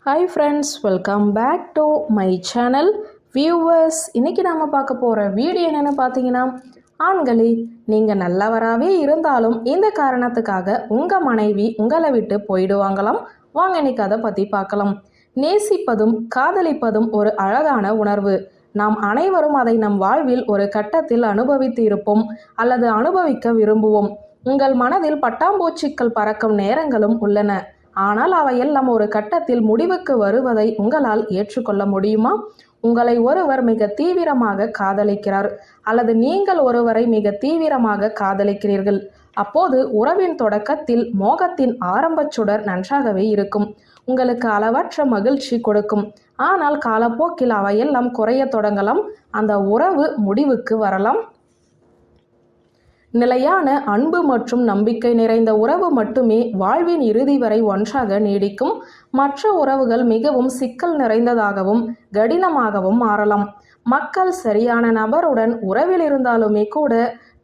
Hi friends, welcome back to my channel viewers. இன்றைக்கி நாம் பார்க்க போகிற வீடியோ என்னென்னு பார்த்தீங்கன்னா, ஆண்களே, நீங்கள் நல்லவராகவே இருந்தாலும் இந்த காரணத்துக்காக உங்கள் மனைவி உங்களை விட்டு போயிடுவாங்களாம். வாங்க இன்னைக்கு அதை பற்றி பார்க்கலாம். நேசிப்பதும் காதலிப்பதும் ஒரு அழகான உணர்வு. நாம் அனைவரும் அதை நம் வாழ்வில் ஒரு கட்டத்தில் அனுபவித்து இருப்போம் அல்லது அனுபவிக்க விரும்புவோம். உங்கள் மனதில் பட்டாம்பூச்சிகள் பறக்கும் நேரங்களும் உள்ளன. ஆனால் அவையெல்லாம் ஒரு கட்டத்தில் முடிவுக்கு வருவதை உங்களால் ஏற்றுக்கொள்ள முடியுமா? உங்களை ஒருவர் மிக தீவிரமாக காதலிக்கிறார் அல்லது நீங்கள் ஒருவரை மிக தீவிரமாக காதலிக்கிறீர்கள். அப்போது உறவின் தொடக்கத்தில் மோகத்தின் ஆரம்பச் சுடர் நன்றாகவே இருக்கும், உங்களுக்கு அளவற்ற மகிழ்ச்சி கொடுக்கும். ஆனால் காலப்போக்கில் அவையெல்லாம் குறைய தொடங்கலாம், அந்த உறவு முடிவுக்கு வரலாம். நிலையான அன்பு மற்றும் நம்பிக்கை நிறைந்த உறவு மட்டுமே வாழ்வின் இறுதி வரை ஒன்றாக நீடிக்கும். மற்ற உறவுகள் மிகவும் சிக்கல் நிறைந்ததாகவும் கடினமாகவும் மாறலாம். மக்கள் சரியான நபருடன் உறவில் இருந்தாலுமே கூட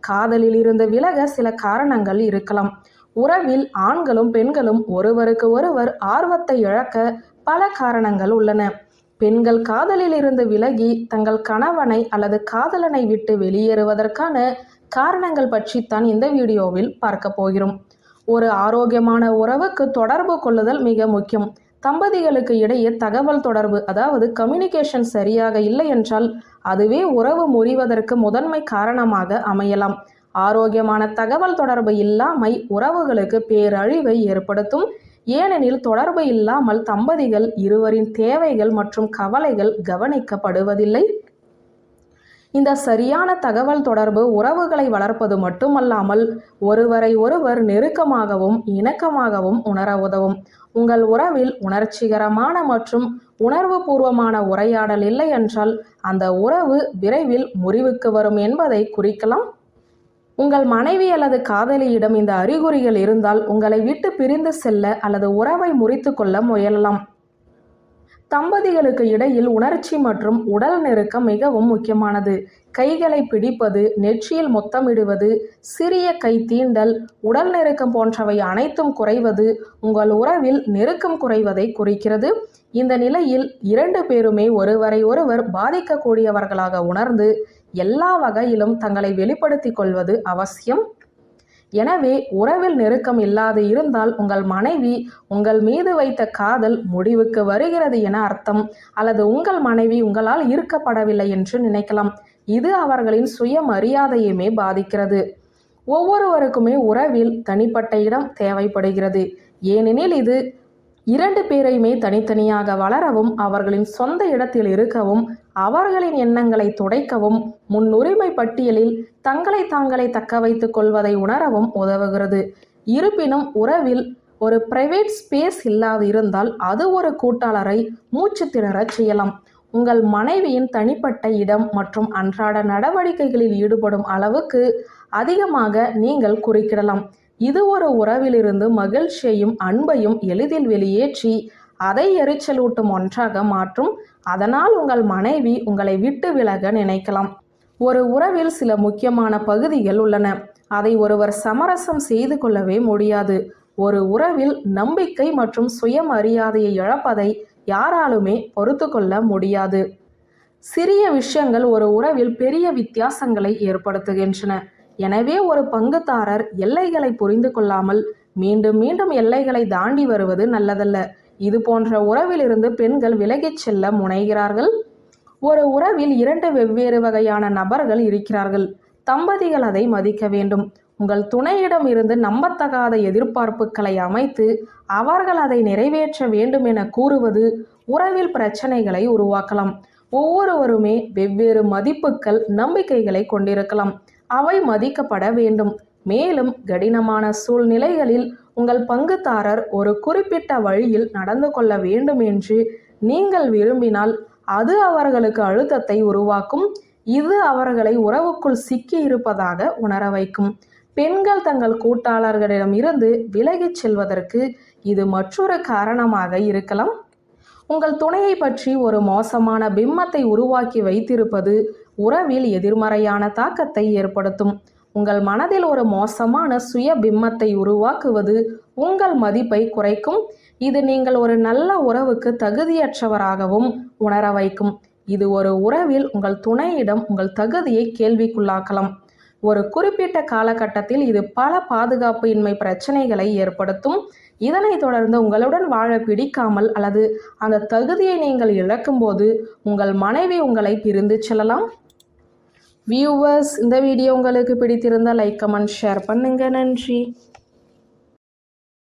காதலில் இருந்து விலக சில காரணங்கள் இருக்கலாம். உறவில் ஆண்களும் பெண்களும் ஒருவருக்கு ஒருவர் ஆர்வத்தை இழக்க பல காரணங்கள் உள்ளன. பெண்கள் காதலில் இருந்து விலகி தங்கள் கணவனை அல்லது காதலனை விட்டு வெளியேறுவதற்கான காரணங்கள் பற்றித்தான் இந்த வீடியோவில் பார்க்க போகிறோம். ஒரு ஆரோக்கியமான உறவுக்கு தொடர்பு கொள்ளுதல் மிக முக்கியம். தம்பதிகளுக்கு இடையே தகவல் தொடர்பு, அதாவது கம்யூனிகேஷன் சரியாக இல்லை என்றால் அதுவே உறவு முறிவதற்கு முதன்மை காரணமாக அமையலாம். ஆரோக்கியமான தகவல் தொடர்பு இல்லாமை உறவுகளுக்கு பேரழிவை ஏற்படுத்தும். ஏனெனில் தொடர்பு இல்லாமல் தம்பதிகள் இருவரின் தேவைகள் மற்றும் கவலைகள் கவனிக்கப்படுவதில்லை. இந்த சரியான தகவல் தொடர்பு உறவுகளை வளர்ப்பது மட்டுமல்லாமல் ஒருவரை ஒருவர் நெருக்கமாகவும் இணக்கமாகவும் உணர உதவும். உங்கள் உறவில் உணர்ச்சிகரமான மற்றும் உணர்வு பூர்வமான உரையாடல் இல்லை என்றால் அந்த உறவு விரைவில் முறிவுக்கு வரும் என்பதை குறிக்கலாம். உங்கள் மனைவி அல்லது காதலியிடம் இந்த அறிகுறிகள் இருந்தால் உங்களை விட்டு பிரிந்து செல்ல அல்லது உறவை முறித்து கொள்ள முயலலாம். தம்பதிகளுக்கு இடையில் உணர்ச்சி மற்றும் உடல் நெருக்கம் மிகவும் முக்கியமானது. கைகளை பிடிப்பது, நெற்றியில் முத்தமிடுவது, சிறிய கை தீண்டல், உடல் நெருக்கம் போன்றவை அனைத்தும் குறைவது உங்கள் உறவில் நெருக்கம் குறைவதை குறிக்கிறது. இந்த நிலையில் இரண்டு பேருமே ஒருவரை ஒருவர் பாதிக்கக்கூடியவர்களாக உணர்ந்து எல்லா வகையிலும் தங்களை வெளிப்படுத்திக் கொள்வது அவசியம். எனவே உறவில் நெருக்கம் இல்லாது இருந்தால் உங்கள் மனைவி உங்கள் மீது வைத்த காதல் முடிவுக்கு வருகிறது என அர்த்தம், அல்லது உங்கள் மனைவி உங்களால் ஈர்க்கப்படவில்லை என்று நினைக்கலாம். இது அவர்களின் சுயமரியாதையுமே பாதிக்கிறது. ஒவ்வொருவருக்குமே உறவில் தனிப்பட்ட இடம் தேவைப்படுகிறது. ஏனெனில் இது இரண்டு பேரையுமே தனித்தனியாக வளரவும் அவர்களின் சொந்த இடத்தில் இருக்கவும் அவர்களின் எண்ணங்களை துடைக்கவும் முன்னுரிமை பட்டியலில் தங்களை தாங்களே தக்க வைத்துக் கொள்வதை உணரவும் உதவுகிறது. இருப்பினும் உறவில் ஒரு பிரைவேட் ஸ்பேஸ் இல்லாது இருந்தால் அது ஒரு கூட்டாளரை மூச்சு திணறச் செய்யலாம். உங்கள் மனைவியின் தனிப்பட்ட இடம் மற்றும் அன்றாட நடவடிக்கைகளில் ஈடுபடும் அளவுக்கு அதிகமாக நீங்கள் குறுக்கிடலாம். இது ஒரு உறவிலிருந்து மகிழ்ச்சியையும் அன்பையும் எளிதில் வெளியேற்றி அதை எரிச்சலூட்டும் ஒன்றாக மாற்றும். அதனால் உங்கள் மனைவி உங்களை விட்டு விலக நினைக்கலாம். ஒரு உறவில் சில முக்கியமான பகுதிகள் உள்ளன, அதை ஒருவர் சமரசம் செய்து கொள்ளவே முடியாது. ஒரு உறவில் நம்பிக்கை மற்றும் சுயமரியாதையை இழப்பதை யாராலுமே பொறுத்து கொள்ள முடியாது. சிறிய விஷயங்கள் ஒரு உறவில் பெரிய வித்தியாசங்களை ஏற்படுத்துகின்றன. எனவே ஒரு பங்குதாரர் எல்லைகளை புரிந்து கொள்ளாமல் மீண்டும் மீண்டும் எல்லைகளை தாண்டி வருவது நல்லதல்ல. இது போன்ற உறவிலிருந்து பெண்கள் விலகிச் செல்ல முனைகிறார்கள். ஒரு உறவில் இரண்டு வெவ்வேறு வகையான நபர்கள் இருக்கிறார்கள். தம்பதிகள் அதை மதிக்க வேண்டும். உங்கள் துணையிடம் இருந்து நம்பத்தகாத எதிர்பார்ப்புகளை அமைத்து அவர்கள் அதை நிறைவேற்ற வேண்டும் என கூறுவது உறவில் பிரச்சனைகளை உருவாக்கலாம். ஒவ்வொருவருமே வெவ்வேறு மதிப்புகள், நம்பிக்கைகளை கொண்டிருக்கலாம். அவை மதிக்கப்பட வேண்டும். மேலும் கடினமான சூழ்நிலைகளில் உங்கள் பங்குதாரர் ஒரு குறிப்பிட்ட வழியில் நடந்து கொள்ள வேண்டும் என்று நீங்கள் விரும்பினால் அது அவர்களுக்கு அழுத்தத்தை உருவாக்கும். இது அவர்களை உறவுக்குள் சிக்கி இருப்பதாக உணர வைக்கும். பெண்கள் தங்கள் கூட்டாளர்களிடம் இருந்து விலகிச் செல்வதற்கு இது மற்றொரு காரணமாக இருக்கலாம். உங்கள் துணையை பற்றி ஒரு மோசமான பிம்பத்தை உருவாக்கி வைத்திருப்பது உறவில் எதிர்மறையான தாக்கத்தை ஏற்படுத்தும். உங்கள் மனதில் ஒரு மோசமான சுய பிம்பத்தை உருவாக்குவது உங்கள் மதிப்பை குறைக்கும். இது நீங்கள் ஒரு நல்ல உறவுக்கு தகுதியற்றவராகவும் உணர வைக்கும். இது ஒரு உறவில் உங்கள் துணையிடம் உங்கள் தகுதியை கேள்விக்குள்ளாக்கலாம். ஒரு குறிப்பிட்ட காலகட்டத்தில் இது பல பாதுகாப்பு இன்மை பிரச்சனைகளை ஏற்படுத்தும். இதனைத் தொடர்ந்து உங்களுடன் வாழ பிடிக்காமல் அல்லது அந்த தகுதியை நீங்கள் இழக்கும்போது உங்கள் மனைவி உங்களை பிரிந்து செல்லலாம். வியூவர்ஸ், இந்த வீடியோ உங்களுக்கு பிடித்திருந்தால் லைக், கமெண்ட், ஷேர் பண்ணுங்க. நன்றி.